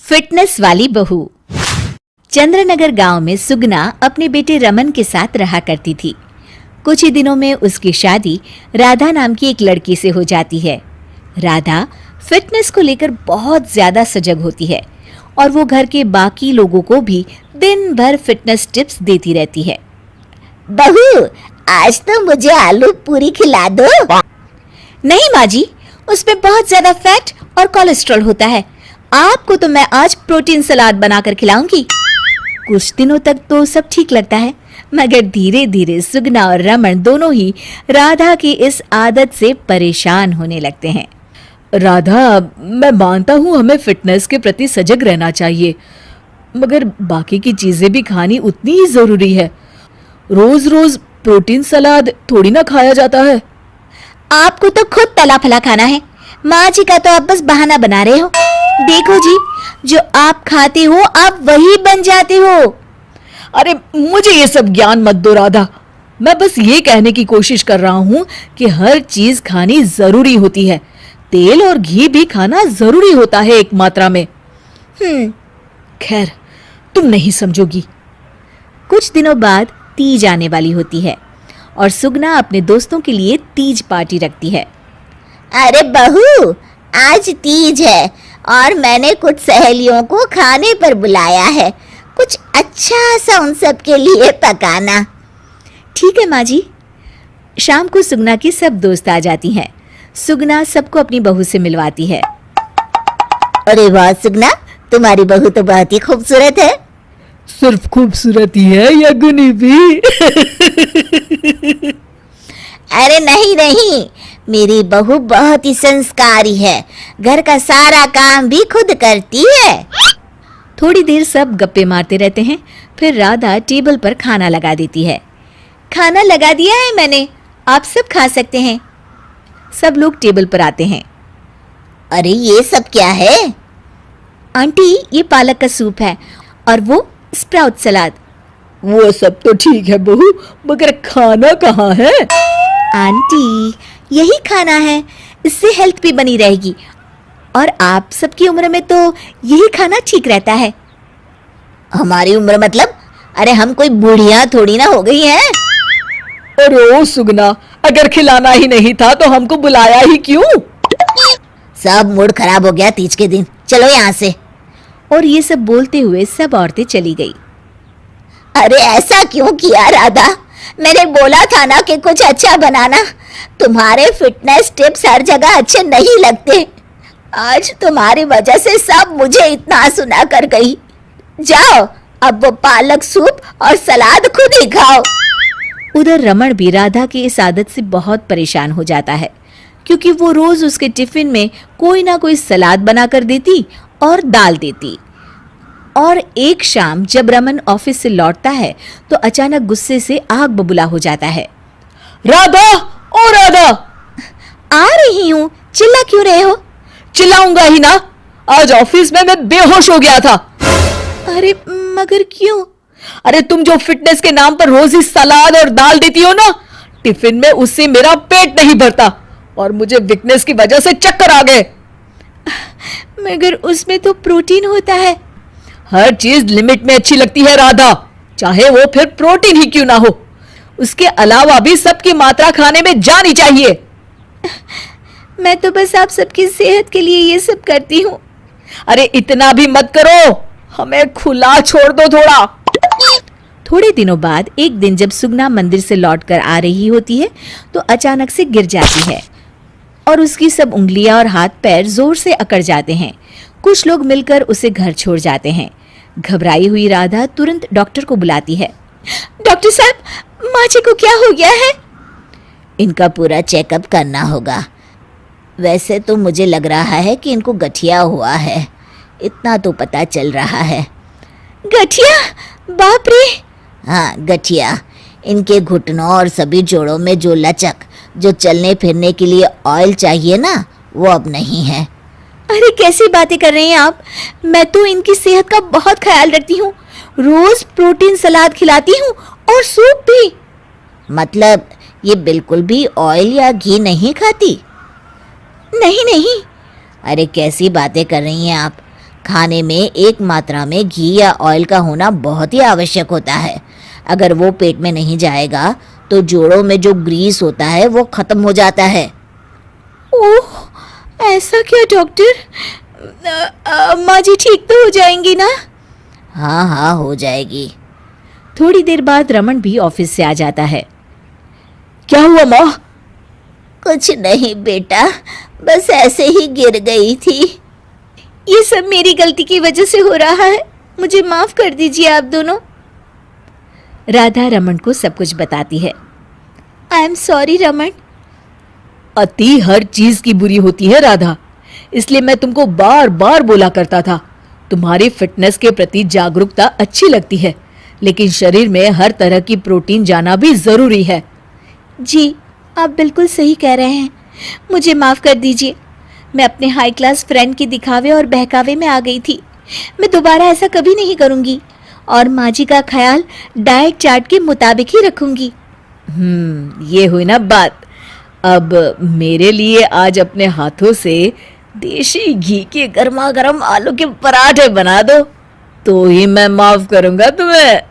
Fitness वाली बहू। चंद्रनगर गांव में सुगना अपने बेटे रमन के साथ रहा करती थी। कुछ ही दिनों में उसकी शादी राधा नाम की एक लड़की से हो जाती है। राधा फिटनेस को लेकर बहुत ज्यादा सजग होती है और वो घर के बाकी लोगों को भी दिन भर फिटनेस टिप्स देती रहती है। बहू, आज तो मुझे आलू पूरी खिला दो। नहीं माँ जी, उसमें बहुत ज्यादा फैट और कोलेस्ट्रॉल होता है। आपको तो मैं आज प्रोटीन सलाद बनाकर खिलाऊंगी। कुछ दिनों तक तो सब ठीक लगता है, मगर धीरे धीरे सुगना और रमन दोनों ही राधा की इस आदत से परेशान होने लगते हैं। राधा, मैं मानता हूँ हमें फिटनेस के प्रति सजग रहना चाहिए, मगर बाकी की चीजें भी खानी उतनी ही जरूरी है। रोज रोज प्रोटीन सलाद थोड़ी ना खाया जाता है। आपको तो खुद तला फला खाना है, माँ जी का तो आप बस बहाना बना रहे हो। देखो जी, जो आप खाते हो आप वही बन जाते हो। अरे मुझे ये सब ज्ञान मत दो राधा, मैं बस ये कहने की कोशिश कर रहा हूँ कि हर चीज खानी जरूरी होती है। तेल और घी भी खाना जरूरी होता है एक मात्रा में। खैर, तुम नहीं समझोगी। कुछ दिनों बाद तीज आने वाली होती है और सुगना अपने दोस्तों के लिए तीज पार्टी रखती है। अरे बहू, आज तीज है और मैंने कुछ सहेलियों को खाने पर बुलाया है। कुछ अच्छा सा उन सब के लिए पकाना। ठीक है माँ जी। शाम को सुगना की सब दोस्त आ जाती हैं। सुगना सबको अपनी बहू से मिलवाती है। अरे वाह सुगना, तुम्हारी बहू तो बहुत ही खूबसूरत है। सिर्फ खूबसूरत ही है या गुनी भी? अरे नहीं नहीं, मेरी बहू बहुत ही संस्कारी है। घर का सारा काम भी खुद करती है। थोड़ी देर सब गप्पे मारते रहते हैं। फिर राधा टेबल पर खाना लगा देती है। खाना लगा दिया है मैंने, आप सब खा सकते हैं। सब लोग टेबल पर आते हैं। अरे ये सब क्या है? आंटी, ये पालक का सूप है और वो स्प्राउट सलाद। वो सब तो ठीक है बहू, मगर खाना कहाँ है? आंटी, यही खाना है, इससे हेल्थ भी बनी रहेगी और आप सबकी उम्र में तो यही खाना ठीक रहता है। हमारी उम्र मतलब? अरे हम कोई बुढ़िया थोड़ी ना हो गई हैं। अरे ओ सुगना, अगर खिलाना ही नहीं था तो हमको बुलाया ही क्यों? सब मूड खराब हो गया तीज के दिन, चलो यहाँ से। और ये सब बोलते हुए सब औरतें चली गई। अरे ऐसा क्यों किया राधा? मैंने बोला था ना कि कुछ अच्छा बनाना। तुम्हारे फिटनेस टिप्स हर जगह अच्छे नहीं लगते। आज तुम्हारी वजह से सब मुझे इतना सुना कर गई। जाओ, अब वो पालक सूप और सलाद खुद ही खाओ। उधर रमन भी राधा की इस आदत से बहुत परेशान हो जाता है, क्योंकि वो रोज उसके टिफिन में कोई ना कोई सलाद बनाकर देती और दाल देती। और एक शाम जब रमन ऑफिस से लौटता है तो अचानक गुस्से से आग बबूला हो जाता है। राधा, ओ राधा! आ रही हूँ, चिल्ला क्यों रहे हो? चिल्लाऊंगा ही ना, आज ऑफिस में मैं बेहोश हो गया था। अरे मगर क्यों? अरे तुम जो फिटनेस के नाम पर रोज ही सलाद और दाल देती हो ना, टिफिन में उससे मेरा पेट नहीं भरता और मुझे वीकनेस की वजह से चक्कर आ गए। मगर उसमें तो प्रोटीन होता है। हर चीज लिमिट में अच्छी लगती है राधा, चाहे वो फिर प्रोटीन ही क्यों ना हो। उसके अलावा भी सबकी मात्रा खाने में जानी चाहिए। मैं तो बस आप सबकी सेहत के लिए ये सब करती हूँ। अरे इतना भी मत करो, हमें खुला छोड़ दो थोड़ा। थोड़े दिनों बाद एक दिन जब सुगना मंदिर से लौटकर आ रही होती है तो अचानक से गिर जाती है और उसकी सब उंगलियां और हाथ पैर जोर से अकड़ जाते हैं। कुछ लोग मिलकर उसे घर छोड़ जाते हैं। घबराई हुई राधा तुरंत डॉक्टर को बुलाती है। डॉक्टर साहब, माँ जी को क्या हो गया है? इनका पूरा चेकअप करना होगा। वैसे तो मुझे लग रहा है कि इनको गठिया हुआ है, इतना तो पता चल रहा है। गठिया? बाप रे! हाँ, गठिया। इनके घुटनों और सभी जोड़ों में जो लचक, जो चलने फिरने के लिए ऑयल चाहिए ना, वो अब नहीं है। अरे कैसी बातें कर रही हैं आप? मैं तो इनकी सेहत का बहुत ख्याल रखती हूँ, रोज प्रोटीन सलाद खिलाती हूँ और सूप भी। मतलब ये बिल्कुल भी ऑयल या घी नहीं खाती? नहीं नहीं। अरे कैसी बातें कर रही हैं आप? खाने में एक मात्रा में घी या ऑयल का होना बहुत ही आवश्यक होता है। अगर वो पेट में नहीं जाएगा तो जोड़ों में जो ग्रीस होता है वो खत्म हो जाता है। ओह, ऐसा क्या डॉक्टर? माँ जी ठीक तो हो जाएंगी ना? हाँ हाँ, हो जाएगी। थोड़ी देर बाद रमन भी ऑफिस से आ जाता है। क्या हुआ माँ? कुछ नहीं बेटा, बस ऐसे ही गिर गई थी। ये सब मेरी गलती की वजह से हो रहा है, मुझे माफ कर दीजिए आप दोनों। राधा रमन को सब कुछ बताती है। I am sorry Raman. अति हर चीज की बुरी होती है राधा, इसलिए मैं तुमको बार बार बोला करता था। तुम्हारी फिटनेस के प्रति जागरूकता अच्छी लगती है, लेकिन शरीर में हर तरह की प्रोटीन जाना भी जरूरी है। जी, आप बिल्कुल सही कह रहे हैं, मुझे माफ कर दीजिए। मैं अपने हाई क्लास फ्रेंड के दिखावे और बहकावे में आ गई थी। मैं दोबारा ऐसा कभी नहीं करूंगी और माँ जी का ख्याल डाइट चार्ट के मुताबिक ही रखूंगी। ये हुई ना बात। अब मेरे लिए आज अपने हाथों से देशी घी के गर्मा गर्म आलू के पराठे बना दो, तो ही मैं माफ करूंगा तुम्हें।